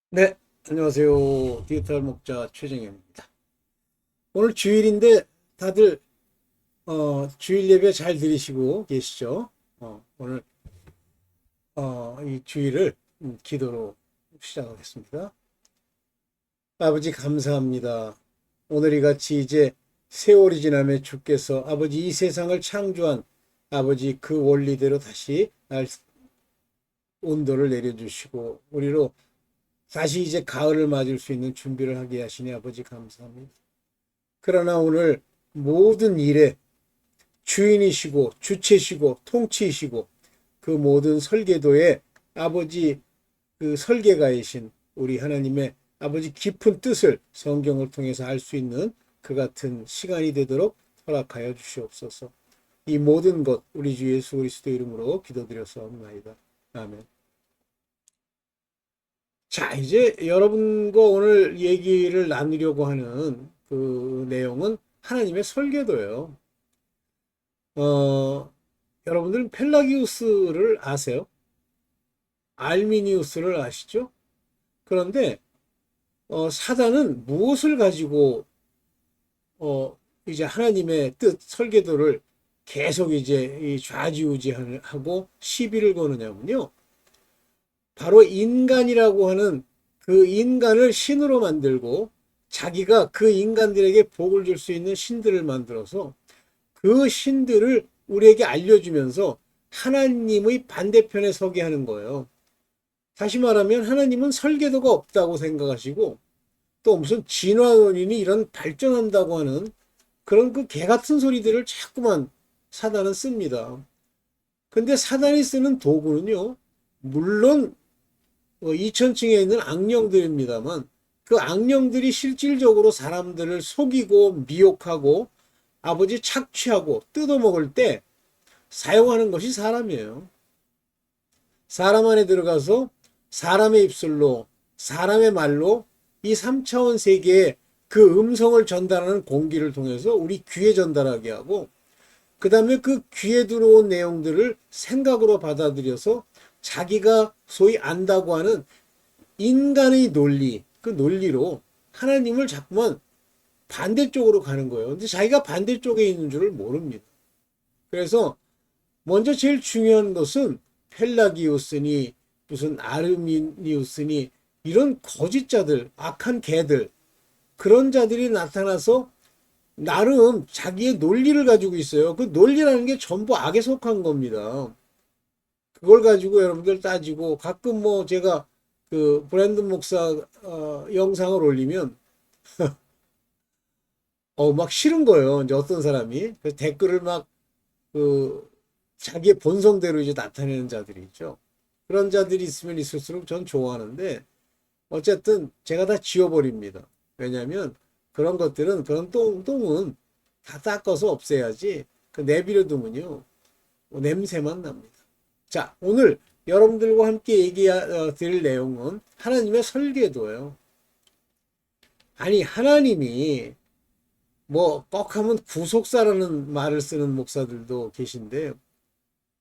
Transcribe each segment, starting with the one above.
네, 안녕하세요. 디지털 목자 최정현입니다. 오늘 주일인데 다들 주일 예배 잘 들으시고 계시죠? 오늘 이 주일을 기도로 시작하겠습니다. 아버지 감사합니다. 오늘이 같이 이제 세월이 지나며 주께서 아버지 이 세상을 창조한 아버지 그 원리대로 다시 온도를 내려주시고 우리로 다시 이제 가을을 맞을 수 있는 준비를 하게 하시니 아버지 감사합니다. 그러나 오늘 모든 일에 주인이시고 주체시고 통치이시고 그 모든 설계도에 아버지 그 설계가이신 우리 하나님의 아버지 깊은 뜻을 성경을 통해서 알 수 있는 그 같은 시간이 되도록 허락하여 주시옵소서. 이 모든 것 우리 주 예수 그리스도 이름으로 기도드렸사옵나이다. 아멘. 자, 이제 여러분과 오늘 얘기를 나누려고 하는 그 내용은 하나님의 설계도예요. 어, 여러분들은 펠라기우스를 아세요? 알미니우스를 아시죠? 그런데 사단은 무엇을 가지고 이제 하나님의 뜻 설계도를 계속 이제 이 좌지우지하고 시비를 거느냐면요. 바로 인간이라고 하는 그 인간을 신으로 만들고 자기가 그 인간들에게 복을 줄 수 있는 신들을 만들어서 그 신들을 우리에게 알려주면서 하나님의 반대편에 서게 하는 거예요. 다시 말하면 하나님은 설계도가 없다고 생각하시고 또 무슨 진화론이니 이런 발전한다고 하는 그런 그 개 같은 소리들을 자꾸만 사단은 씁니다. 근데 사단이 쓰는 도구는요, 물론 2천층에 있는 악령들입니다만 그 악령들이 실질적으로 사람들을 속이고 미혹하고 아버지 착취하고 뜯어먹을 때 사용하는 것이 사람이에요. 사람 안에 들어가서 사람의 입술로 사람의 말로 이 3차원 세계에 그 음성을 전달하는 공기를 통해서 우리 귀에 전달하게 하고 그 다음에 그 귀에 들어온 내용들을 생각으로 받아들여서 자기가 소위 안다고 하는 인간의 논리, 그 논리로 하나님을 자꾸만 반대쪽으로 가는 거예요. 근데 자기가 반대쪽에 있는 줄을 모릅니다. 그래서 먼저 제일 중요한 것은 펠라기우스니 무슨 아르미니우스니 이런 거짓자들, 악한 개들 그런 자들이 나타나서 나름 자기의 논리를 가지고 있어요. 그 논리라는 게 전부 악에 속한 겁니다. 그걸 가지고 여러분들 따지고 가끔 뭐 제가 그 브랜든 목사 영상을 올리면 막 싫은 거예요. 이제 어떤 사람이 그래서 댓글을 막 그 자기의 본성대로 이제 나타내는 자들이 있죠. 그런 자들이 있으면 있을수록 전 좋아하는데 어쨌든 제가 다 지워버립니다. 왜냐하면 그런 것들은 그런 똥은 다 닦아서 없애야지 그 내버려 두면요 냄새만 납니다. 자, 오늘 여러분들과 함께 드릴 내용은 하나님의 설계도예요. 아니 하나님이 뭐 뻑하면 구속사라는 말을 쓰는 목사들도 계신데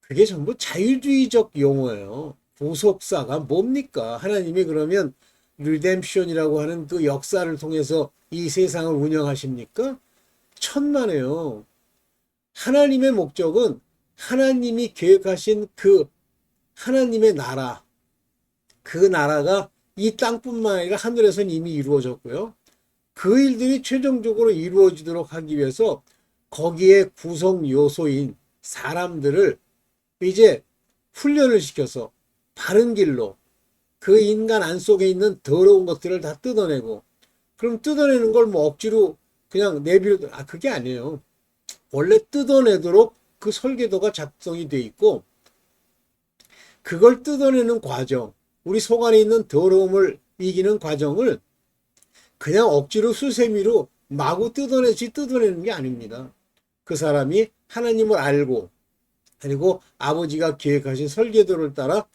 그게 전부 자유주의적 용어예요. 구속사가 뭡니까? 하나님이 그러면 리뎀션이라고 하는 그 역사를 통해서 이 세상을 운영하십니까? 천만에요. 하나님의 목적은 하나님이 계획하신 그 하나님의 나라, 그 나라가 이 땅뿐만 아니라 하늘에서는 이미 이루어졌고요. 그 일들이 최종적으로 이루어지도록 하기 위해서 거기에 구성 요소인 사람들을 이제 훈련을 시켜서 바른 길로 그 인간 안 속에 있는 더러운 것들을 다 뜯어내고 그럼 뜯어내는 걸 뭐 억지로 그냥 내비려 그게 아니에요. 원래 뜯어내도록 그 설계도가 작성이 돼 있고 그걸 뜯어내는 과정 우리 속 안에 있는 더러움을 이기는 과정을 그냥 억지로 수세미로 마구 뜯어내는 게 아닙니다. 그 사람이 하나님을 알고 그리고 아버지가 계획하신 설계도를 따라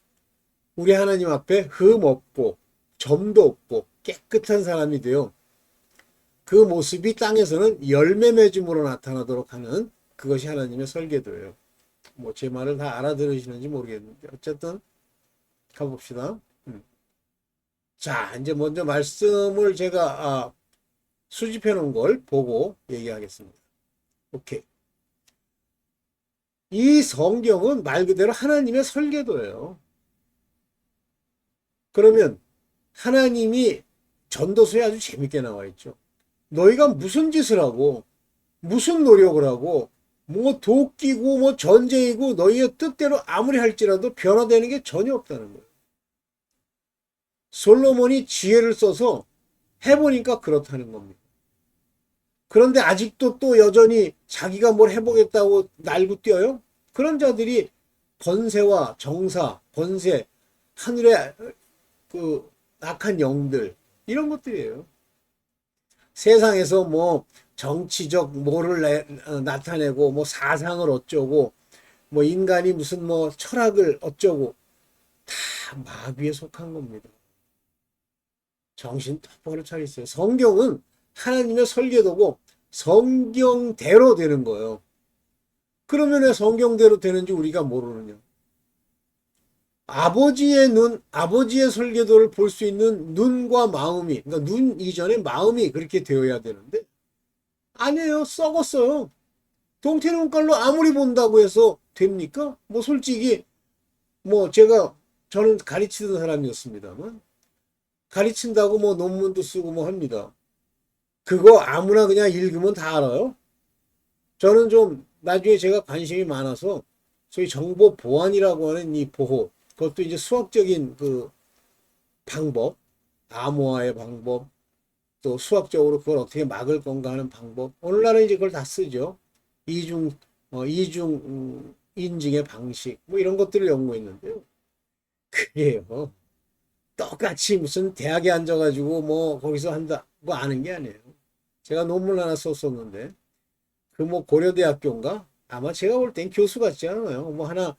우리 하나님 앞에 흠 없고 점도 없고 깨끗한 사람이 되어 그 모습이 땅에서는 열매 맺음으로 나타나도록 하는 그것이 하나님의 설계도예요. 뭐 제 말을 다 알아들으시는지 모르겠는데 어쨌든 가봅시다. 자, 이제 먼저 말씀을 제가 수집해 놓은 걸 보고 얘기하겠습니다. 오케이. 이 성경은 말 그대로 하나님의 설계도예요. 그러면 하나님이 전도서에 아주 재밌게 나와 있죠. 너희가 무슨 짓을 하고 무슨 노력을 하고 뭐 도끼고 뭐 전쟁이고 너희의 뜻대로 아무리 할지라도 변화되는 게 전혀 없다는 거예요. 솔로몬이 지혜를 써서 해보니까 그렇다는 겁니다. 그런데 아직도 또 여전히 자기가 뭘 해보겠다고 날고 뛰어요? 그런 자들이 권세와 정사, 권세, 하늘의 그 악한 영들 이런 것들이에요. 세상에서 뭐 정치적 뭐를 나타내고 뭐 사상을 어쩌고 뭐 인간이 무슨 뭐 철학을 어쩌고 다 마귀에 속한 겁니다. 정신 똑바로 차리세요. 성경은 하나님의 설계도고 성경대로 되는 거예요. 그러면 왜 성경대로 되는지 우리가 모르느냐. 아버지의 눈, 아버지의 설계도를 볼 수 있는 눈과 마음이, 그러니까 눈 이전에 마음이 그렇게 되어야 되는데 아니에요. 썩었어요. 동태눈깔로 아무리 본다고 해서 됩니까? 뭐 솔직히 뭐 저는 가르치던 사람이었습니다만 가르친다고 뭐 논문도 쓰고 뭐 합니다. 그거 아무나 그냥 읽으면 다 알아요? 저는 좀 나중에 제가 관심이 많아서 소위 정보 보안이라고 하는 이 보호, 그것도 이제 수학적인 그 방법, 암호화의 방법, 또 수학적으로 그걸 어떻게 막을 건가 하는 방법. 오늘날은 이제 그걸 다 쓰죠. 이중 인증의 방식, 뭐 이런 것들을 연구했는데요. 그게요. 똑같이 무슨 대학에 앉아가지고 뭐 거기서 한다, 뭐 아는 게 아니에요. 제가 논문 하나 썼었는데, 그 뭐 고려대학교인가? 아마 제가 볼 땐 교수 같지 않아요. 뭐 하나,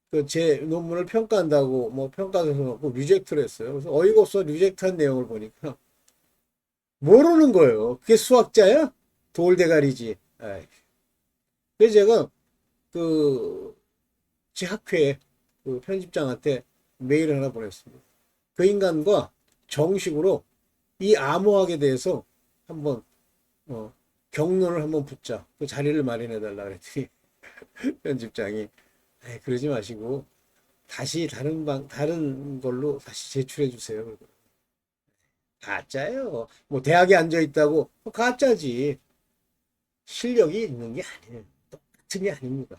그 제 논문을 평가한다고 뭐 평가서서 갖고 리젝트를 했어요. 그래서 어이가 없어 리젝트한 내용을 보니까 모르는 거예요. 그게 수학자야? 돌대가리지. 아이. 그래서 제가 그 제 학회 그 편집장한테 메일을 하나 보냈습니다. 그 인간과 정식으로 이 암호학에 대해서 한번 경론을 한번 붙자. 그 자리를 마련해 달라 그랬더니 편집장이 그러지 마시고 다시 다른 걸로 다시 제출해 주세요. 가짜예요. 뭐 대학에 앉아 있다고 가짜지. 실력이 있는 게 아니에요. 똑같은 게 아닙니다.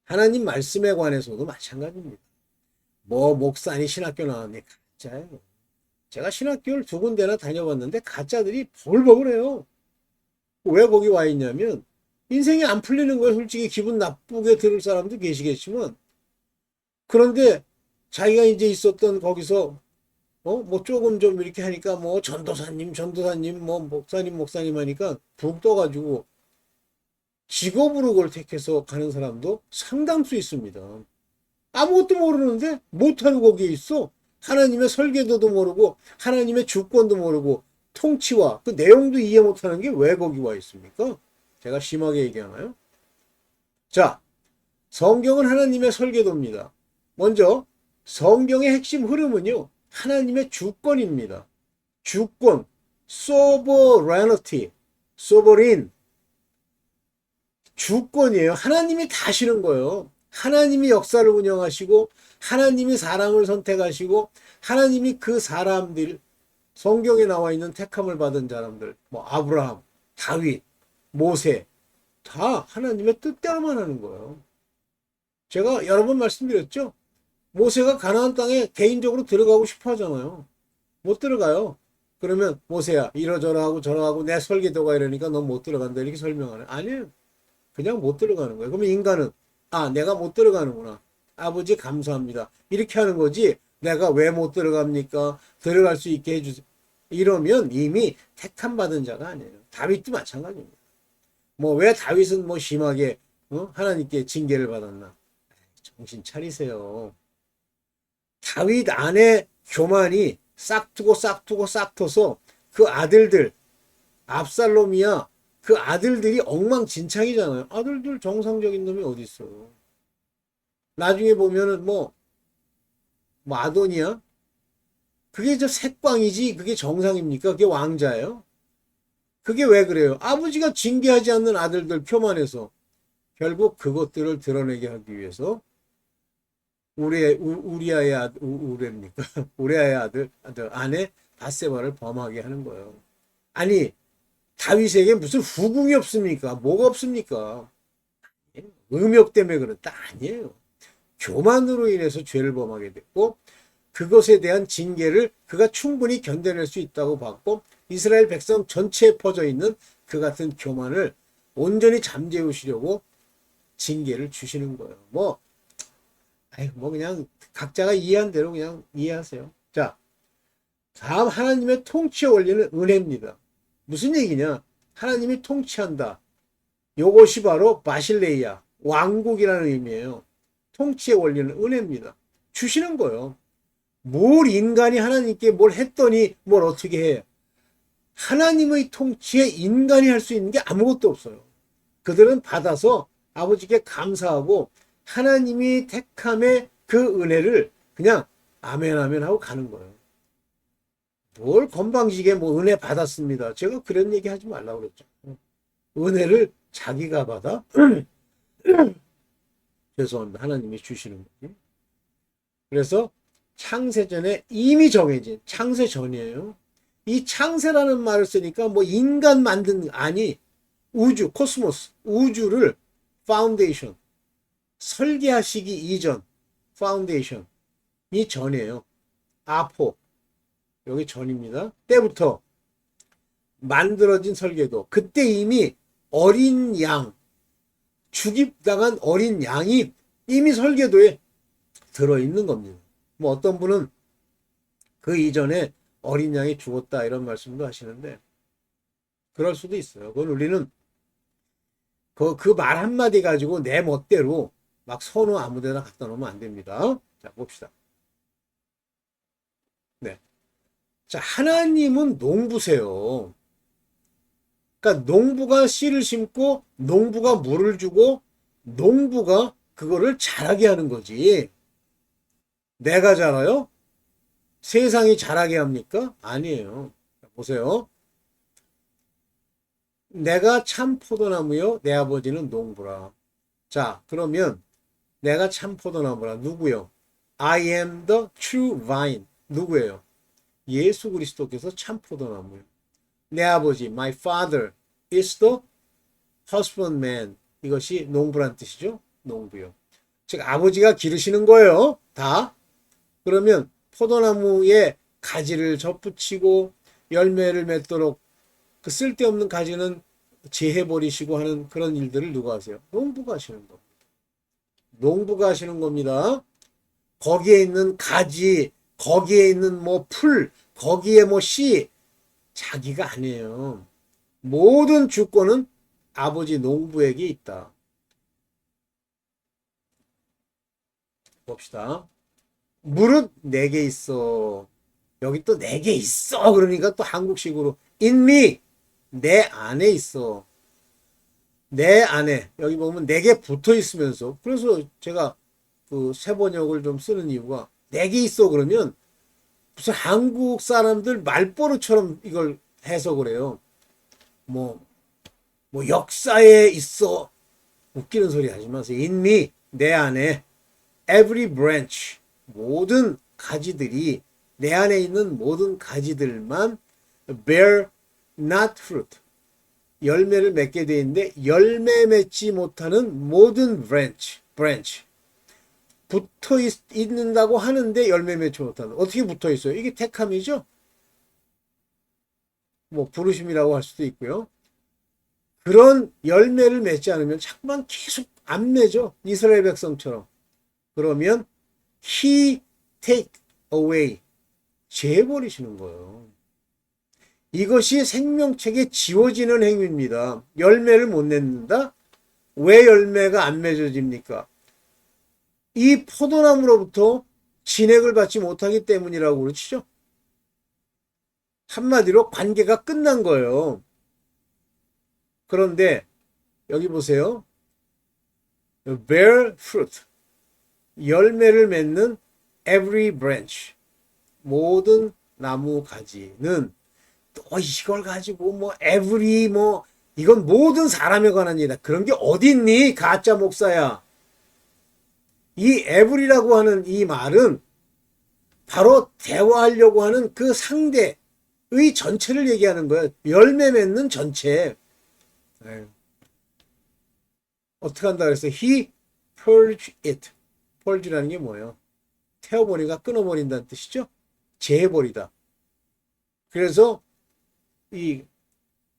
하나님 말씀에 관해서도 마찬가지입니다. 뭐 목사니 신학교 나왔네. 가짜예요. 제가 신학교를 두 군데나 다녀봤는데 가짜들이 벌벌해요. 왜 거기 와 있냐면 인생이 안 풀리는 거예요. 솔직히 기분 나쁘게 들을 사람도 계시겠지만 그런데 자기가 이제 있었던 거기서 뭐 조금 좀 이렇게 하니까 뭐 전도사님 뭐 목사님 하니까 붕 떠가지고 직업으로 그걸 택해서 가는 사람도 상당수 있습니다. 아무것도 모르는데 못하는 거기에 있어. 하나님의 설계도도 모르고 하나님의 주권도 모르고 통치와 그 내용도 이해 못하는 게 왜 거기 와 있습니까? 제가 심하게 얘기하나요? 자, 성경은 하나님의 설계도입니다. 먼저 성경의 핵심 흐름은요. 하나님의 주권입니다. 주권, sovereignty, sovereign, 주권이에요. 하나님이 다 하시는 거예요. 하나님이 역사를 운영하시고 하나님이 사람을 선택하시고 하나님이 그 사람들 성경에 나와 있는 택함을 받은 사람들 뭐 아브라함, 다윗, 모세 다 하나님의 뜻대로만 하는 거예요. 제가 여러 번 말씀드렸죠. 모세가 가나안 땅에 개인적으로 들어가고 싶어 하잖아요. 못 들어가요. 그러면 모세야 이러저러하고 저러하고 내 설계도가 이러니까 넌 못 들어간다 이렇게 설명하네. 아니에요. 그냥 못 들어가는 거예요. 그러면 인간은 내가 못 들어가는구나. 아버지 감사합니다. 이렇게 하는 거지. 내가 왜 못 들어갑니까? 들어갈 수 있게 해주세요. 이러면 이미 택함 받은 자가 아니에요. 다윗도 마찬가지입니다. 뭐 왜 다윗은 뭐 심하게 하나님께 징계를 받았나? 정신 차리세요. 다윗 안에 교만이 싹트고 그 아들들 압살롬이야 그 아들들이 엉망진창이잖아요. 아들들 정상적인 놈이 어디 있어? 나중에 보면은 뭐 아도니아 그게 저 색광이지 그게 정상입니까? 그게 왕자예요? 그게 왜 그래요? 아버지가 징계하지 않는 아들들 교만해서 결국 그것들을 드러내게 하기 위해서 우리아의 아들, 우레입니까? 우리아의 아들 아내 바세바를 범하게 하는 거예요. 아니 다윗에게 무슨 후궁이 없습니까? 뭐가 없습니까? 음욕 때문에 그렇다 아니에요. 교만으로 인해서 죄를 범하게 됐고 그것에 대한 징계를 그가 충분히 견뎌낼 수 있다고 봤고 이스라엘 백성 전체에 퍼져 있는 그 같은 교만을 온전히 잠재우시려고 징계를 주시는 거예요. 뭐 그냥 각자가 이해한 대로 그냥 이해하세요. 자, 다음 하나님의 통치의 원리는 은혜입니다. 무슨 얘기냐? 하나님이 통치한다. 요것이 바로 바실레이아, 왕국이라는 의미예요. 통치의 원리는 은혜입니다. 주시는 거예요. 뭘 인간이 하나님께 뭘 했더니 뭘 어떻게 해. 하나님의 통치에 인간이 할 수 있는 게 아무것도 없어요. 그들은 받아서 아버지께 감사하고 하나님이 택함의 그 은혜를 그냥 아멘 아멘 하고 가는 거예요. 뭘 건방지게 뭐 은혜 받았습니다. 제가 그런 얘기 하지 말라고 그랬죠. 은혜를 자기가 받아 죄송합니다. 하나님이 주시는 거지. 그래서 창세전에 이미 정해진 창세전이에요. 이 창세라는 말을 쓰니까 뭐 인간 만든 아니 우주 코스모스 우주를 파운데이션 설계하시기 이전 파운데이션이 전이에요. 아포 여기 전입니다. 때부터 만들어진 설계도 그때 이미 어린 양 죽임당한 어린 양이 이미 설계도에 들어있는 겁니다. 뭐 어떤 분은 그 이전에 어린 양이 죽었다 이런 말씀도 하시는데 그럴 수도 있어요. 그건 우리는 그 말 한마디 가지고 내 멋대로 막 선우 아무데나 갖다 놓으면 안 됩니다. 자 봅시다. 네. 자 하나님은 농부세요. 그러니까 농부가 씨를 심고 농부가 물을 주고 농부가 그거를 자라게 하는 거지. 내가 자라요? 세상이 자라게 합니까? 아니에요. 보세요. 내가 참 포도나무요. 내 아버지는 농부라. 자, 그러면 내가 참 포도나무라. 누구요? I am the true vine. 누구예요? 예수 그리스도께서 참 포도나무예요. 내 아버지, my father is the husbandman. 이것이 농부란 뜻이죠. 농부요. 즉 아버지가 기르시는 거예요. 다. 그러면 포도나무에 가지를 접붙이고 열매를 맺도록 그 쓸데없는 가지는 제해버리시고 하는 그런 일들을 누가 하세요? 농부가 하시는 겁니다. 농부가 하시는 겁니다. 거기에 있는 가지, 거기에 있는 뭐 풀, 거기에 뭐 씨, 자기가 아니에요. 모든 주권은 아버지 농부에게 있다. 봅시다. 무릇 내게 있어. 여기 또 내게 있어. 그러니까 또 한국식으로 in me. 내 안에 있어. 내 안에. 여기 보면 내게 붙어 있으면서. 그래서 제가 그 세번역을 좀 쓰는 이유가 내게 있어 그러면 무슨 한국 사람들 말버릇처럼 이걸 해석을 해요. 뭐 역사에 있어. 웃기는 소리 하지 마세요. in me. 내 안에. every branch. 모든 가지들이 내 안에 있는 모든 가지들만 bear not fruit. 열매를 맺게 돼 있는데 열매 맺지 못하는 모든 branch. 붙어 있는다고 하는데 열매 맺지 못하는. 어떻게 붙어 있어요? 이게 택함이죠? 뭐 부르심이라고 할 수도 있고요. 그런 열매를 맺지 않으면 자꾸만 계속 안 맺어. 이스라엘 백성처럼. 그러면 he take away. 재버리시는 거예요. 이것이 생명책에 지워지는 행위입니다. 열매를 못 맺는다? 왜 열매가 안 맺어집니까? 이 포도나무로부터 진액을 받지 못하기 때문이라고 그러시죠? 한마디로 관계가 끝난 거예요. 그런데 여기 보세요. bear fruit. 열매를 맺는 every branch. 모든 나무 가지는 또 이걸 가지고 뭐 every 뭐 이건 모든 사람에 관한 일이다. 그런 게 어딨니? 가짜 목사야. 이 every라고 하는 이 말은 바로 대화하려고 하는 그 상대의 전체를 얘기하는 거예요. 열매 맺는 전체. 에휴. 어떻게 한다 그랬어요? He purged it. purge라는 게 뭐예요? 태워버리가 끊어버린다는 뜻이죠. 제해버리다. 그래서 이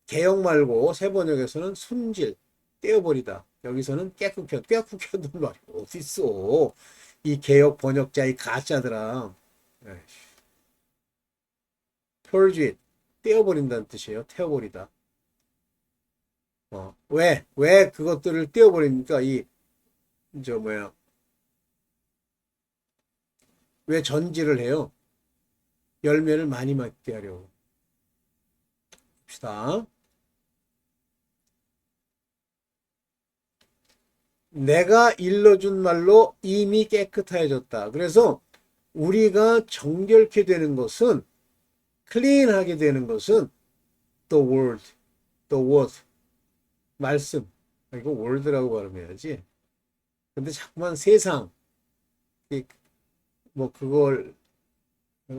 개역 말고 세 번역에서는 손질, 떼어버리다. 여기서는 깨끗해. 깨끗해도 말이 어딨어. 이 개역 번역자의 가짜들아. purge it. 떼어버린다는 뜻이에요. 태워버리다. 왜 그것들을 떼어버립니까? 뭐야. 왜 전지를 해요? 열매를 많이 맺게 하려고. 봅시다. 내가 일러준 말로 이미 깨끗해졌다. 그래서 우리가 정결케 되는 것은, 클린하게 되는 것은 the word, the word, 말씀. 이거 word라고 발음해야지. 근데 자꾸만 세상, 뭐 그걸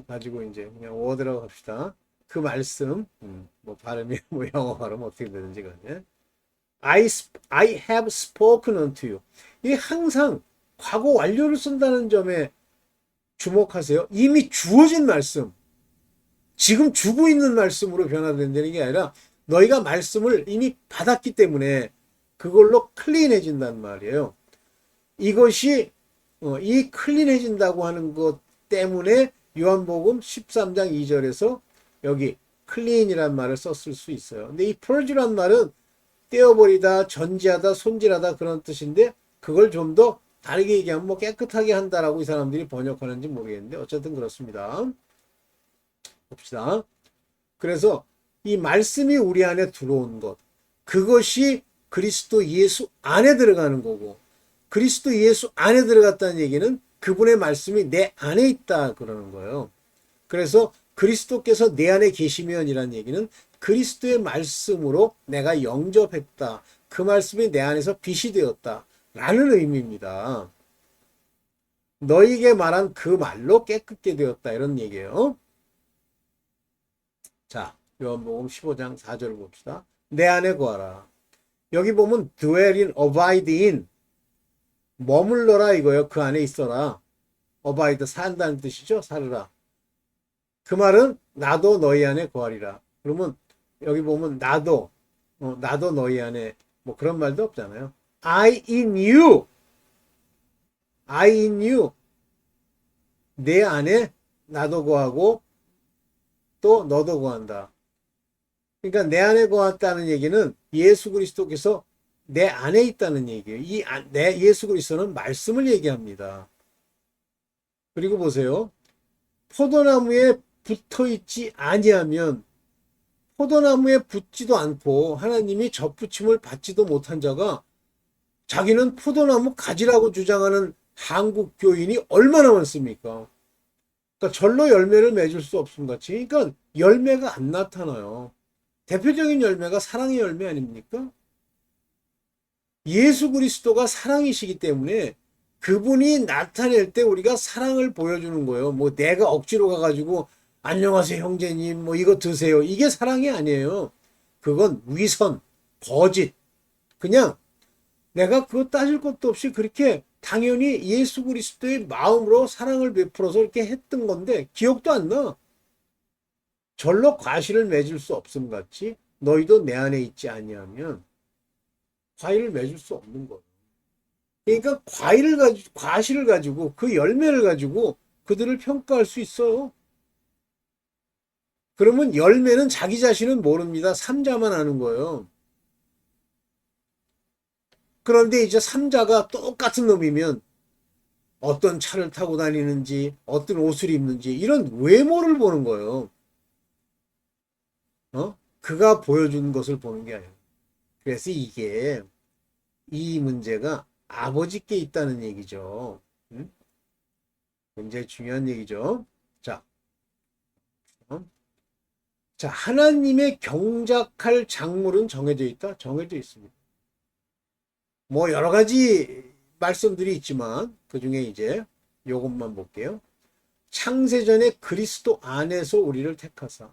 가지고 이제 그냥 word라고 합시다. 그 말씀, 뭐 발음이 뭐 영어 발음 어떻게 되는지 간에 I have spoken unto you. 이게 항상 과거 완료를 쓴다는 점에 주목하세요. 이미 주어진 말씀, 지금 주고 있는 말씀으로 변화된다는 게 아니라 너희가 말씀을 이미 받았기 때문에 그걸로 클린해진단 말이에요. 이것이 이 클린해진다고 하는 것 때문에 요한복음 13장 2절에서 여기 클린이란 말을 썼을 수 있어요. 근데 이 purge란 말은 떼어버리다, 전지하다, 손질하다 그런 뜻인데 그걸 좀 더 다르게 얘기하면 뭐 깨끗하게 한다라고 이 사람들이 번역하는지 모르겠는데 어쨌든 그렇습니다. 봅시다. 그래서 이 말씀이 우리 안에 들어온 것, 그것이 그리스도 예수 안에 들어가는 거고, 그리스도 예수 안에 들어갔다는 얘기는 그분의 말씀이 내 안에 있다 그러는 거예요. 그래서 그리스도께서 내 안에 계시면이라는 얘기는 그리스도의 말씀으로 내가 영접했다. 그 말씀이 내 안에서 빛이 되었다. 라는 의미입니다. 너에게 말한 그 말로 깨끗게 되었다. 이런 얘기예요. 자, 요한복음 15장 4절을 봅시다. 내 안에 거하라. 여기 보면 dwell in, abide in. 머물러라 이거예요. 그 안에 있어라. abide, 산다는 뜻이죠. 살으라. 그 말은 나도 너희 안에 거하리라. 그러면 여기 보면 나도 너희 안에 뭐 그런 말도 없잖아요. I in you. I in you. 내 안에 나도 거하고 또 너도 거한다. 그러니까 내 안에 거했다는 얘기는 예수 그리스도께서 내 안에 있다는 얘기예요. 내 예수 그리스도는 말씀을 얘기합니다. 그리고 보세요. 포도나무에 붙어 있지 아니하면 포도나무에 붙지도 않고 하나님이 접붙임을 받지도 못한 자가 자기는 포도나무 가지라고 주장하는 한국 교인이 얼마나 많습니까? 그러니까 절로 열매를 맺을 수 없음 같이. 그러니까 열매가 안 나타나요. 대표적인 열매가 사랑의 열매 아닙니까? 예수 그리스도가 사랑이시기 때문에 그분이 나타낼 때 우리가 사랑을 보여주는 거예요. 뭐 내가 억지로 가가지고 안녕하세요 형제님 뭐 이거 드세요. 이게 사랑이 아니에요. 그건 위선, 거짓. 그냥 내가 그거 따질 것도 없이 그렇게 당연히 예수 그리스도의 마음으로 사랑을 베풀어서 이렇게 했던 건데 기억도 안 나. 절로 과실을 맺을 수 없음 같이 너희도 내 안에 있지 아니하면 과일을 맺을 수 없는 거예요. 그러니까 과실을 가지고 그 열매를 가지고 그들을 평가할 수 있어요. 그러면 열매는 자기 자신은 모릅니다. 삼자만 아는 거예요. 그런데 이제 삼자가 똑같은 놈이면 어떤 차를 타고 다니는지, 어떤 옷을 입는지 이런 외모를 보는 거예요. 그가 보여준 것을 보는 게 아니에요. 그래서 이 문제가 아버지께 있다는 얘기죠. 굉장히 중요한 얘기죠. 자, 어? 자, 하나님의 경작할 작물은 정해져 있다? 정해져 있습니다. 뭐 여러 가지 말씀들이 있지만 그 중에 이제 요것만 볼게요. 창세전에 그리스도 안에서 우리를 택하사.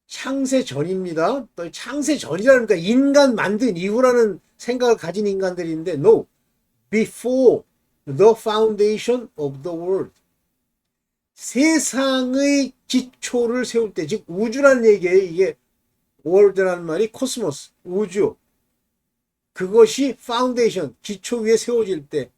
창세전입니다. 또 창세전이라니까 인간 만든 이후라는 생각을 가진 인간들인데 no. Before the foundation of the world. 세상의 기초를 세울 때, 즉 우주라는 얘기예요. 이게 world라는 말이 코스모스, 우주. 그것이 파운데이션, 기초 위에 세워질 때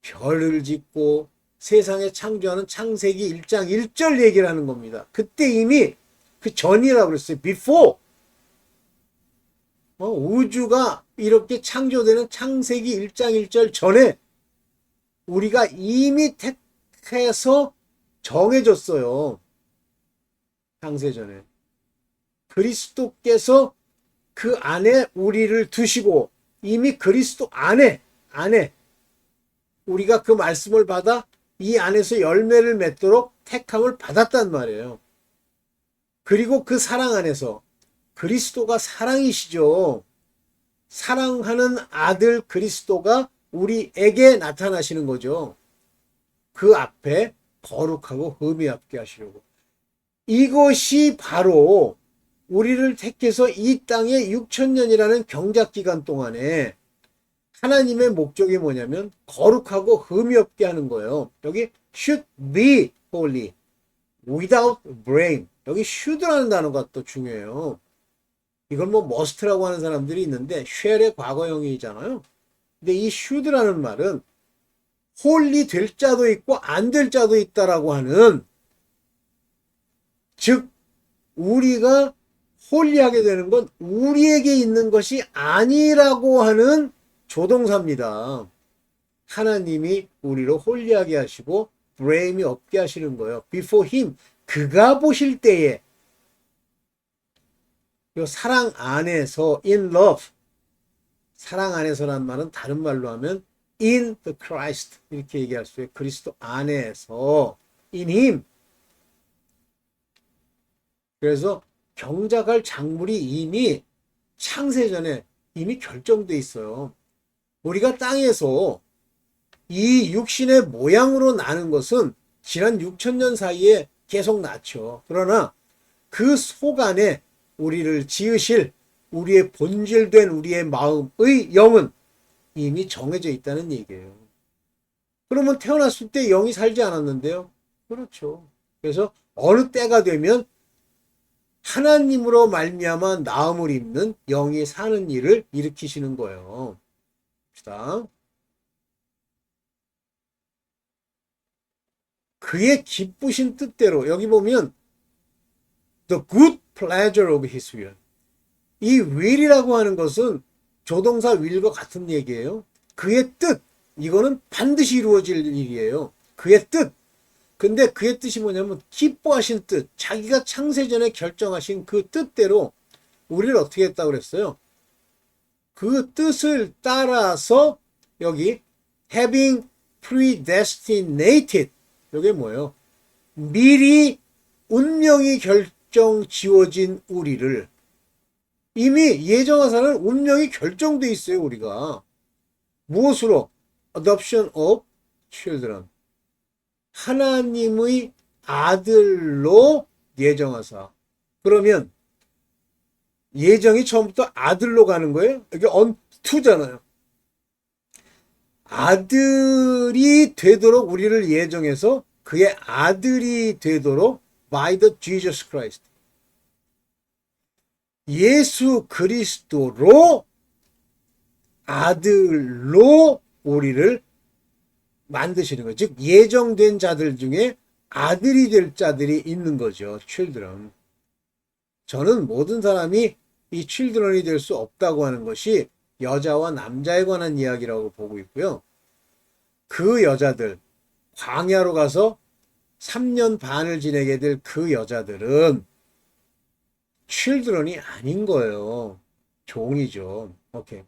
별을 짓고 세상에 창조하는 창세기 1장 1절 얘기를 하는 겁니다. 그때 이미 그 전이라고 그랬어요. before. 우주가 이렇게 창조되는 창세기 1장 1절 전에 우리가 이미 택해서 정해졌어요. 창세전에. 그리스도께서 그 안에 우리를 두시고 이미 그리스도 안에 우리가 그 말씀을 받아 이 안에서 열매를 맺도록 택함을 받았단 말이에요. 그리고 그 사랑 안에서 그리스도가 사랑이시죠. 사랑하는 아들 그리스도가 우리에게 나타나시는 거죠. 그 앞에 거룩하고 흠이 없게 하시려고. 이것이 바로 우리를 택해서 이 땅에 6천년이라는 경작기간 동안에 하나님의 목적이 뭐냐면 거룩하고 흠이 없게 하는 거예요. 여기 should be holy without blame. 여기 should라는 단어가 또 중요해요. 이걸 뭐 must라고 하는 사람들이 있는데 shall의 과거형이잖아요. 근데 이 should라는 말은 holy 될 자도 있고 안 될 자도 있다라고 하는, 즉 우리가 홀리하게 되는 건 우리에게 있는 것이 아니라고 하는 조동사입니다. 하나님이 우리를 홀리하게 하시고 브레임이 없게 하시는 거예요. Before him, 그가 보실 때에. 이 사랑 안에서, in love. 사랑 안에서란 말은 다른 말로 하면 in the Christ 이렇게 얘기할 수 있어요. 그리스도 안에서, in him. 그래서 경작할 작물이 이미 창세전에 이미 결정돼 있어요. 우리가 땅에서 이 육신의 모양으로 나는 것은 지난 6천년 사이에 계속 났죠. 그러나 그 속 안에 우리를 지으실 우리의 본질된 우리의 마음의 영은 이미 정해져 있다는 얘기예요. 그러면 태어났을 때 영이 살지 않았는데요? 그렇죠. 그래서 어느 때가 되면 하나님으로 말미암아 나음을 입는 영이 사는 일을 일으키시는 거예요. 봅시다. 그의 기쁘신 뜻대로, 여기 보면 the good pleasure of his will. 이 will이라고 하는 것은 조동사 will과 같은 얘기예요. 그의 뜻, 이거는 반드시 이루어질 일이에요. 그의 뜻. 근데 그의 뜻이 뭐냐면 기뻐하신 뜻, 자기가 창세전에 결정하신 그 뜻대로 우리를 어떻게 했다고 그랬어요? 그 뜻을 따라서 여기 having predestinated, 이게 뭐예요? 미리 운명이 결정 지어진 우리를, 이미 예정하사는 운명이 결정돼 있어요. 우리가 무엇으로? adoption of children. 하나님의 아들로 예정하사. 그러면 예정이 처음부터 아들로 가는 거예요. 여기 unto잖아요. 아들이 되도록 우리를 예정해서 그의 아들이 되도록 by the Jesus Christ. 예수 그리스도로 아들로 우리를 만드시는 거예요. 즉 예정된 자들 중에 아들이 될 자들이 있는 거죠. children. 저는 모든 사람이 이 children이 될 수 없다고 하는 것이 여자와 남자에 관한 이야기라고 보고 있고요. 그 여자들, 광야로 가서 3년 반을 지내게 될 그 여자들은 children이 아닌 거예요. 종이죠. 오케이.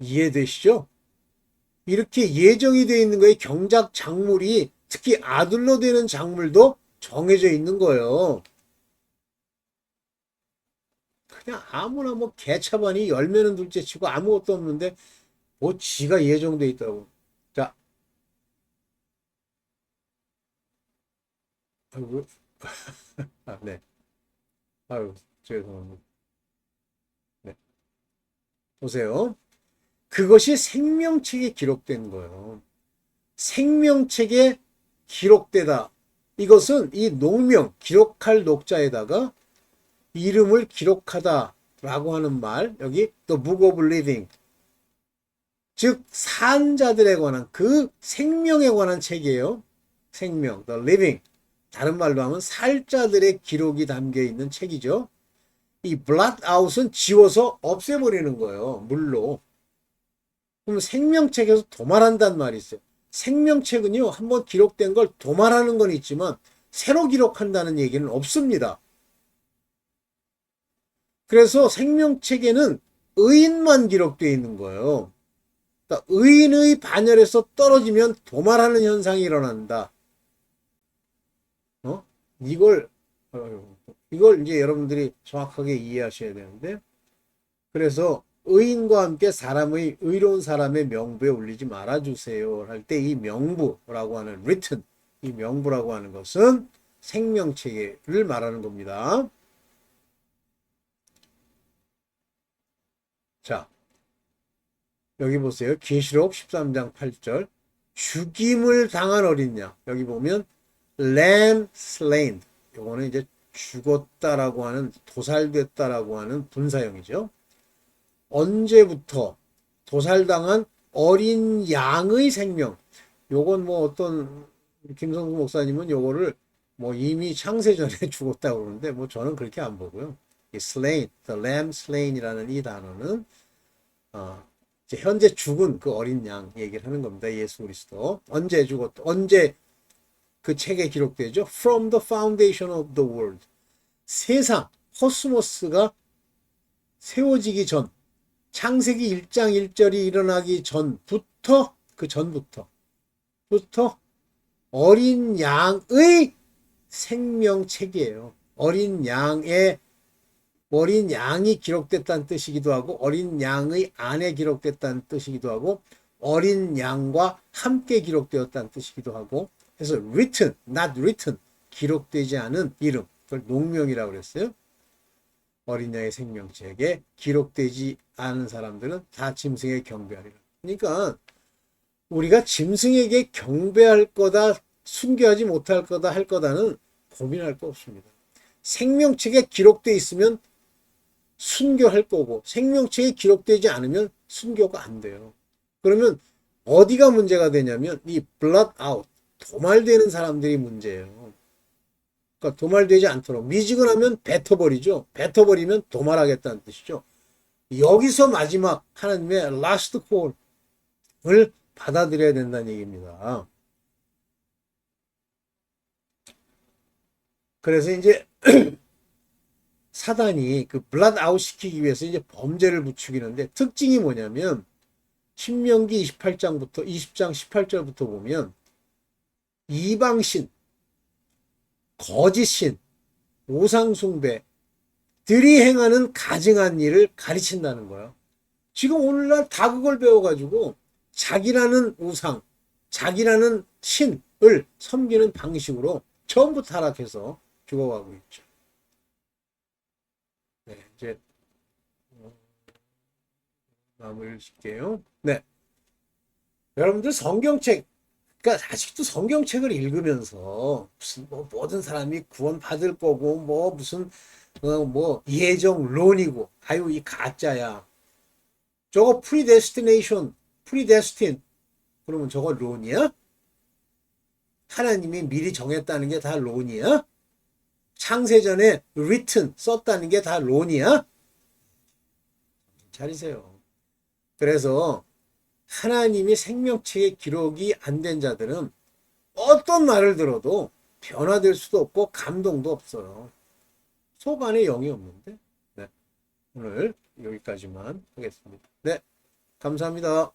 이해되시죠? 이렇게 예정이 되어 있는 거에 경작 작물이, 특히 아들로 되는 작물도 정해져 있는 거예요. 그냥 아무나 뭐 개차반이 열매는 둘째 치고 아무것도 없는데 뭐 지가 예정돼 있다고. 자, 아이고, 네. 아유, 죄송합니다. 네. 보세요. 그것이 생명책에 기록된 거예요. 생명책에 기록되다. 이것은 이 녹명, 기록할 녹자에다가 이름을 기록하다라고 하는 말, 여기 The Book of Living, 즉 산자들에 관한 그 생명에 관한 책이에요. 생명, The Living. 다른 말로 하면 살자들의 기록이 담겨 있는 책이죠. 이 blot out은 지워서 없애버리는 거예요. 물로. 그럼 생명책에서 도말한다는 말이 있어요. 생명책은요, 한번 기록된 걸 도말하는 건 있지만 새로 기록한다는 얘기는 없습니다. 그래서 생명책에는 의인만 기록되어 있는 거예요. 그러니까 의인의 반열에서 떨어지면 도말하는 현상이 일어난다. 어? 이걸 이걸 이제 여러분들이 정확하게 이해하셔야 되는데, 그래서 의인과 함께 사람의 의로운 사람의 명부에 올리지 말아주세요 할 때 이 명부라고 하는 written, 이 명부라고 하는 것은 생명체계를 말하는 겁니다. 자, 여기 보세요. 계시록 13장 8절, 죽임을 당한 어린 양. 여기 보면 lamb slain. 요거는 이제 죽었다라고 하는, 도살됐다라고 하는 분사형이죠. 언제부터? 도살당한 어린 양의 생명. 요건 뭐 어떤 김성수 목사님은 요거를 뭐 이미 창세전에 죽었다고 그러는데, 뭐 저는 그렇게 안 보고요. 이 slain, the lamb slain이라는 이 단어는 이제 현재 죽은 그 어린 양 얘기를 하는 겁니다. 예수 그리스도. 언제 죽었다? 언제 그 책에 기록되죠? From the foundation of the world. 세상, 코스모스가 세워지기 전, 창세기 1장 1절이 일어나기 전부터, 그 전부터, 어린 양의 생명책이에요. 어린 양이 기록됐다는 뜻이기도 하고, 어린 양의 안에 기록됐다는 뜻이기도 하고, 어린 양과 함께 기록되었다는 뜻이기도 하고, 그래서 written, not written, 기록되지 않은 이름, 그걸 농명이라고 그랬어요. 어린 양의 생명책에 기록되지 않은 사람들은 다 짐승에 경배하리라. 그러니까 우리가 짐승에게 경배할 거다, 순교하지 못할 거다 할 거다는 고민할 거 없습니다. 생명책에 기록되어 있으면 순교할 거고, 생명책에 기록되지 않으면 순교가 안 돼요. 그러면 어디가 문제가 되냐면 이 blood out, 도말되는 사람들이 문제예요. 그러니까 도말되지 않도록, 미지근하면 뱉어버리죠. 뱉어버리면 도말하겠다는 뜻이죠. 여기서 마지막 하나님의 last call을 받아들여야 된다는 얘기입니다. 그래서 이제 사단이 그 블라드 아웃 시키기 위해서 이제 범죄를 부추기는데, 특징이 뭐냐면 신명기 28장부터 20장 18절부터 보면 이방신, 거짓신, 우상숭배들이 행하는 가증한 일을 가르친다는 거예요. 지금 오늘날 다 그걸 배워가지고 자기라는 우상, 자기라는 신을 섬기는 방식으로 전부 타락해서 죽어가고 있죠. 네, 이제 마무리를 짓게요. 네, 여러분들 성경책, 그러니까 아직도 성경책을 읽으면서 무슨 뭐 모든 사람이 구원 받을 거고 뭐 무슨 뭐 예정론이고, 아유 이 가짜야. 저거 프리데스티네이션, 프리데스틴, 그러면 저거 론이야? 하나님이 미리 정했다는 게 다 론이야? 창세전에 written, 썼다는 게 다 론이야? 차리세요. 그래서 하나님이 생명책에 기록이 안 된 자들은 어떤 말을 들어도 변화될 수도 없고 감동도 없어요. 속 안에 영이 없는데. 네, 오늘 여기까지만 하겠습니다. 네, 감사합니다.